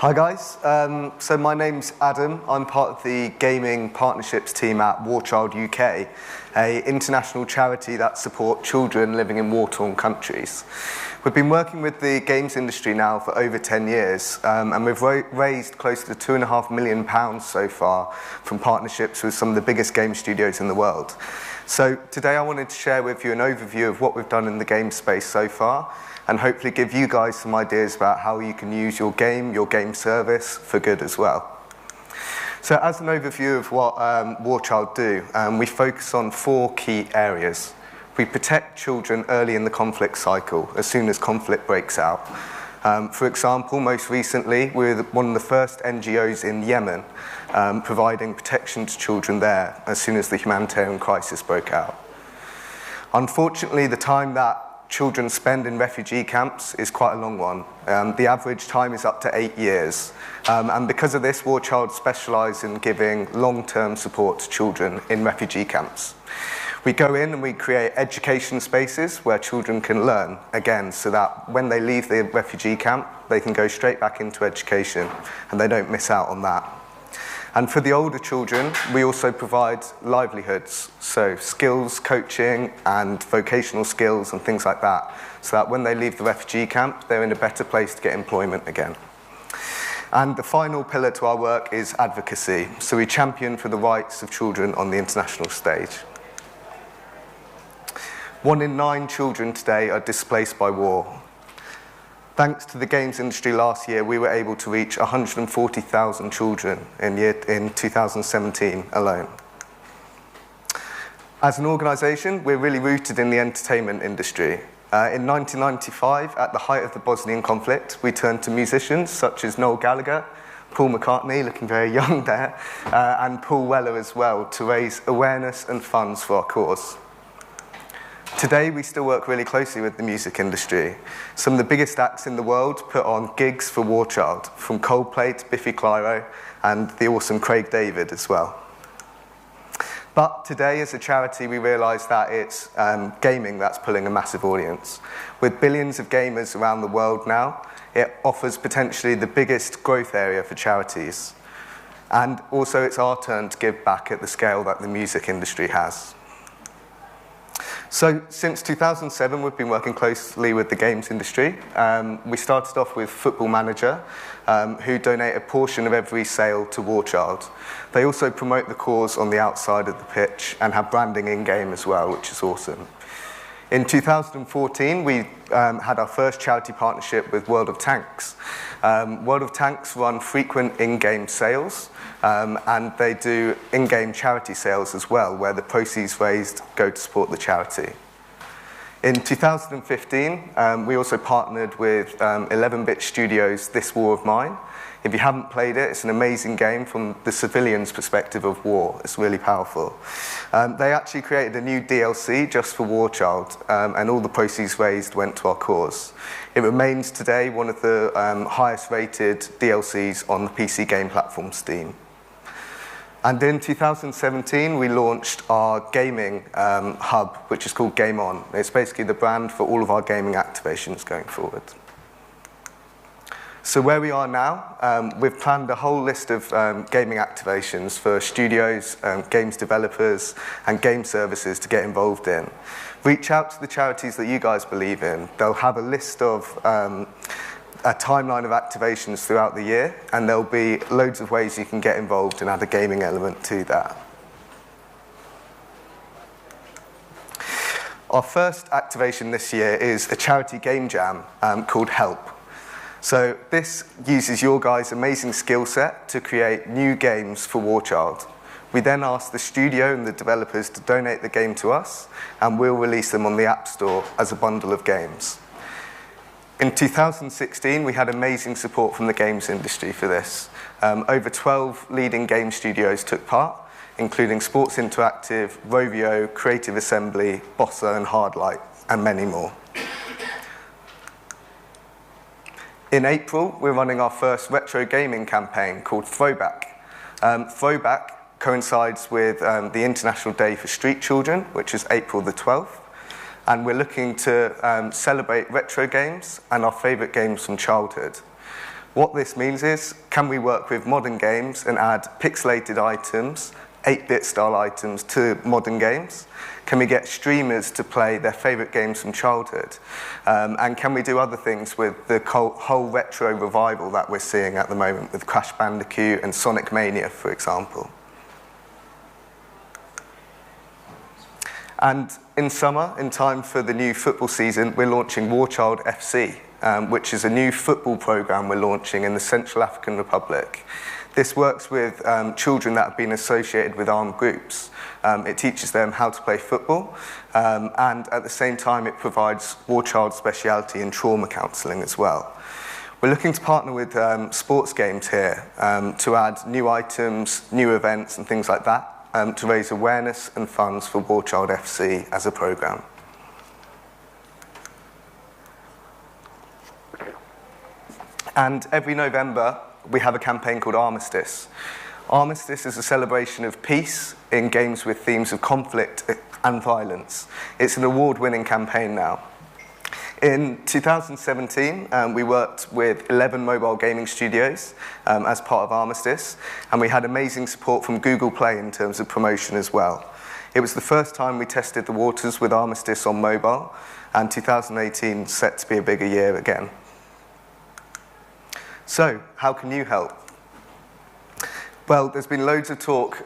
Hi guys, so my name's Adam. I'm part of the gaming partnerships team at War Child UK, an international charity that supports children living in war-torn countries. We've been working with the games industry now for over 10 years, and we've raised close to £2.5 million so far from partnerships with some of the biggest game studios in the world. So today I wanted to share with you an overview of what we've done in the game space so far, and hopefully give you guys some ideas about how you can use your game service for good as well. So as an overview of what War Child do, we focus on 4 key areas. We protect children early in the conflict cycle, as soon as conflict breaks out. For example, most recently, we're one of the first NGOs in Yemen, providing protection to children there as soon as the humanitarian crisis broke out. Unfortunately, the time that children spend in refugee camps is quite a long one. The average time is up to 8 years. And because of this, War Child specialise in giving long-term support to children in refugee camps. We go in and we create education spaces where children can learn, again, so that when they leave the refugee camp, they can go straight back into education and they don't miss out on that. And for the older children, we also provide livelihoods, so skills, coaching, and vocational skills and things like that, so that when they leave the refugee camp, they're in a better place to get employment again. And the final pillar to our work is advocacy, so we champion for the rights of children on the international stage. 1 in 9 children today are displaced by war. Thanks to the games industry last year, we were able to reach 140,000 children in 2017 alone. As an organisation, we're really rooted in the entertainment industry. In 1995, at the height of the Bosnian conflict, we turned to musicians such as Noel Gallagher, Paul McCartney, looking very young there, and Paul Weller as well, to raise awareness and funds for our cause. Today, we still work really closely with the music industry. Some of the biggest acts in the world put on gigs for War Child, from Coldplay to Biffy Clyro and the awesome Craig David as well. But today, as a charity, we realise that it's gaming that's pulling a massive audience. With billions of gamers around the world now, it offers potentially the biggest growth area for charities. And also, it's our turn to give back at the scale that the music industry has. So since 2007, we've been working closely with the games industry. We started off with Football Manager, who donate a portion of every sale to War Child. They also promote the cause on the outside of the pitch and have branding in-game as well, which is awesome. In 2014, we had our first charity partnership with World of Tanks. World of Tanks run frequent in-game sales, and they do in-game charity sales as well, where the proceeds raised go to support the charity. In 2015, we also partnered with 11-bit studios' This War of Mine. If you haven't played it, it's an amazing game from the civilian's perspective of war. It's really powerful. They actually created a new DLC just for War Child, and all the proceeds raised went to our cause. It remains today one of the highest rated DLCs on the PC game platform Steam. And in 2017, we launched our gaming hub, which is called Game On. It's basically the brand for all of our gaming activations going forward. So where we are now, we've planned a whole list of gaming activations for studios, games developers, and game services to get involved in. Reach out to the charities that you guys believe in. They'll have a list of a timeline of activations throughout the year, and there'll be loads of ways you can get involved and add a gaming element to that. Our first activation this year is a charity game jam called Help. So this uses your guys' amazing skill set to create new games for War Child. We then ask the studio and the developers to donate the game to us, and we'll release them on the App Store as a bundle of games. In 2016, we had amazing support from the games industry for this. Over 12 leading game studios took part, including Sports Interactive, Rovio, Creative Assembly, Bossa and Hardlight, and many more. In April, we're running our first retro gaming campaign called Throwback. Throwback coincides with the International Day for Street Children, which is April the 12th. And we're looking to celebrate retro games and our favourite games from childhood. What this means is, can we work with modern games and add pixelated items, 8-bit style items to modern games? Can we get streamers to play their favourite games from childhood? And can we do other things with the whole retro revival that we're seeing at the moment with Crash Bandicoot and Sonic Mania, for example? And in summer, in time for the new football season, we're launching Warchild FC, which is a new football programme we're launching in the Central African Republic. This works with children that have been associated with armed groups. It teaches them how to play football, and at the same time it provides Warchild speciality in trauma counselling as well. We're looking to partner with sports games here to add new items, new events and things like that, to raise awareness and funds for Warchild FC as a programme. And every November, we have a campaign called Armistice. Armistice is a celebration of peace in games with themes of conflict and violence. It's an award-winning campaign now. In 2017, we worked with 11 mobile gaming studios as part of Armistice, and we had amazing support from Google Play in terms of promotion as well. It was the first time we tested the waters with Armistice on mobile, and 2018 is set to be a bigger year again. So, how can you help? Well, there's been loads of talk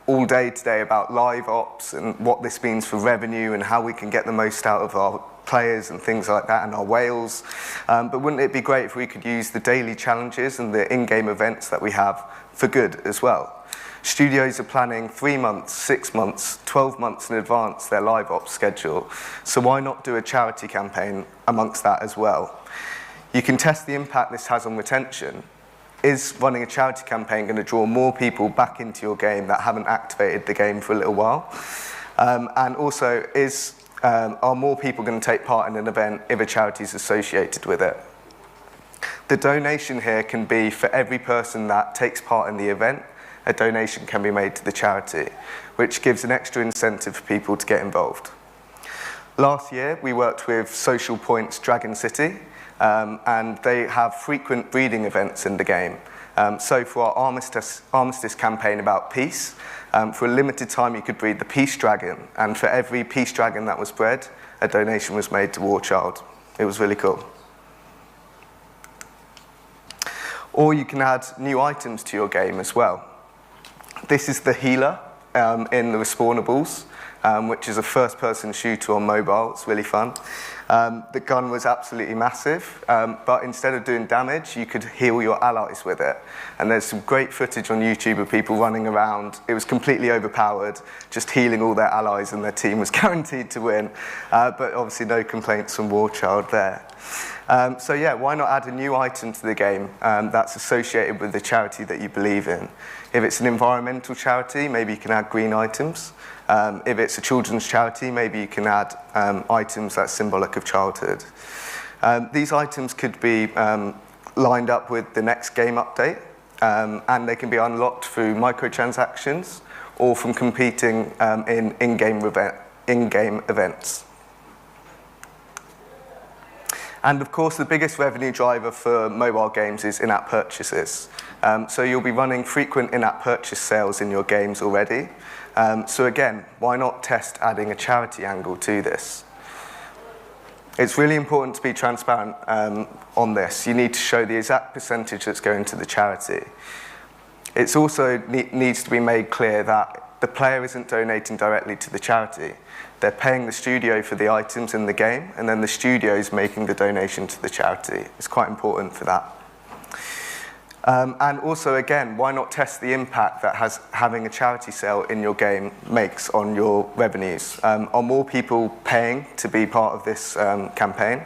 all day today about live ops and what this means for revenue and how we can get the most out of our players and things like that and our whales. But wouldn't it be great if we could use the daily challenges and the in-game events that we have for good as well? Studios are planning 3 months, 6 months, 12 months in advance their live ops schedule. So why not do a charity campaign amongst that as well? You can test the impact this has on retention. Is running a charity campaign going to draw more people back into your game that haven't activated the game for a little while? And also, are more people going to take part in an event if a charity is associated with it? The donation here can be for every person that takes part in the event, a donation can be made to the charity, which gives an extra incentive for people to get involved. Last year, we worked with Social Point's Dragon City, and they have frequent breeding events in the game. So for our Armistice campaign about peace, for a limited time you could breed the Peace Dragon, and for every Peace Dragon that was bred, a donation was made to Warchild. It was really cool. Or you can add new items to your game as well. This is the Healer in the Respawnables, which is a first-person shooter on mobile. It's really fun. The gun was absolutely massive, but instead of doing damage, you could heal your allies with it. And there's some great footage on YouTube of people running around. It was completely overpowered, just healing all their allies, and their team was guaranteed to win. But obviously no complaints from Warchild there. So yeah, why not add a new item to the game that's associated with the charity that you believe in? If it's an environmental charity, maybe you can add green items. If it's a children's charity, maybe you can add items that's symbolic of childhood. These items could be lined up with the next game update, and they can be unlocked through microtransactions or from competing in in-game events. And of course, the biggest revenue driver for mobile games is in-app purchases. So you'll be running frequent in-app purchase sales in your games already. So again, why not test adding a charity angle to this? It's really important to be transparent on this. You need to show the exact percentage that's going to the charity. It also needs to be made clear that the player isn't donating directly to the charity. They're paying the studio for the items in the game, and then the studio is making the donation to the charity. It's quite important for that. And also, again, why not test the impact that having a charity sale in your game makes on your revenues? Are more people paying to be part of this campaign?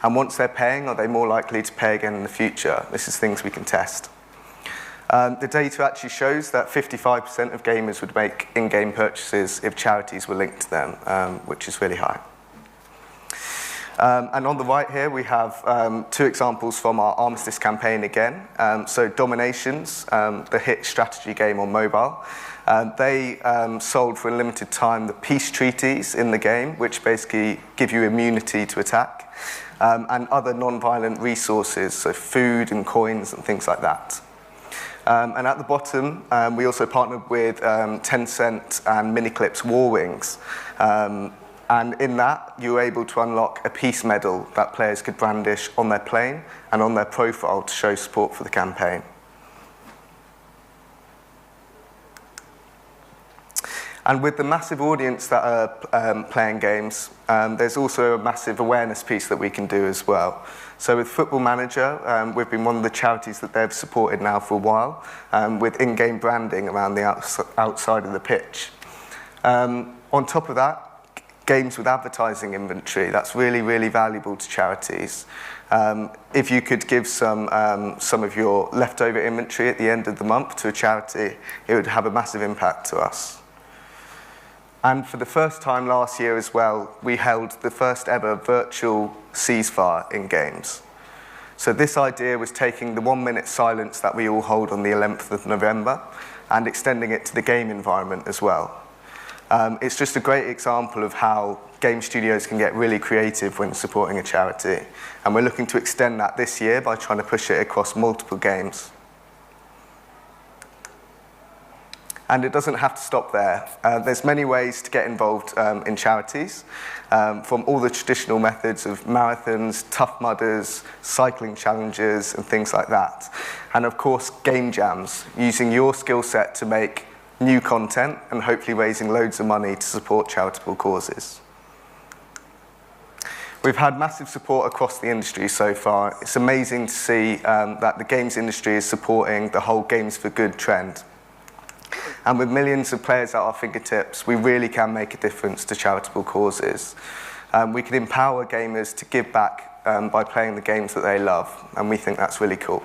And once they're paying, are they more likely to pay again in the future? This is things we can test. The data actually shows that 55% of gamers would make in-game purchases if charities were linked to them, which is really high. And on the right here, we have 2 examples from our Armistice campaign again. So Dominations, the hit strategy game on mobile. They sold for a limited time the peace treaties in the game, which basically give you immunity to attack, and other non-violent resources, so food and coins and things like that. And at the bottom, we also partnered with Tencent and Miniclip's War Wings. And in that, you were able to unlock a peace medal that players could brandish on their plane and on their profile to show support for the campaign. And with the massive audience that are playing games, there's also a massive awareness piece that we can do as well. So with Football Manager, we've been one of the charities that they've supported now for a while, with in-game branding around the outside of the pitch. On top of that, games with advertising inventory, that's really, really valuable to charities. If you could give some of your leftover inventory at the end of the month to a charity, it would have a massive impact to us. And for the first time last year as well, we held the first ever virtual ceasefire in games. So this idea was taking the 1 minute silence that we all hold on the 11th of November and extending it to the game environment as well. It's just a great example of how game studios can get really creative when supporting a charity. And we're looking to extend that this year by trying to push it across multiple games. And it doesn't have to stop there. There's many ways to get involved in charities, from all the traditional methods of marathons, tough mudders, cycling challenges, and things like that. And of course, game jams, using your skill set to make new content and hopefully raising loads of money to support charitable causes. We've had massive support across the industry so far. It's amazing to see that the games industry is supporting the whole Games for Good trend. And with millions of players at our fingertips, we really can make a difference to charitable causes. We can empower gamers to give back by playing the games that they love, and we think that's really cool.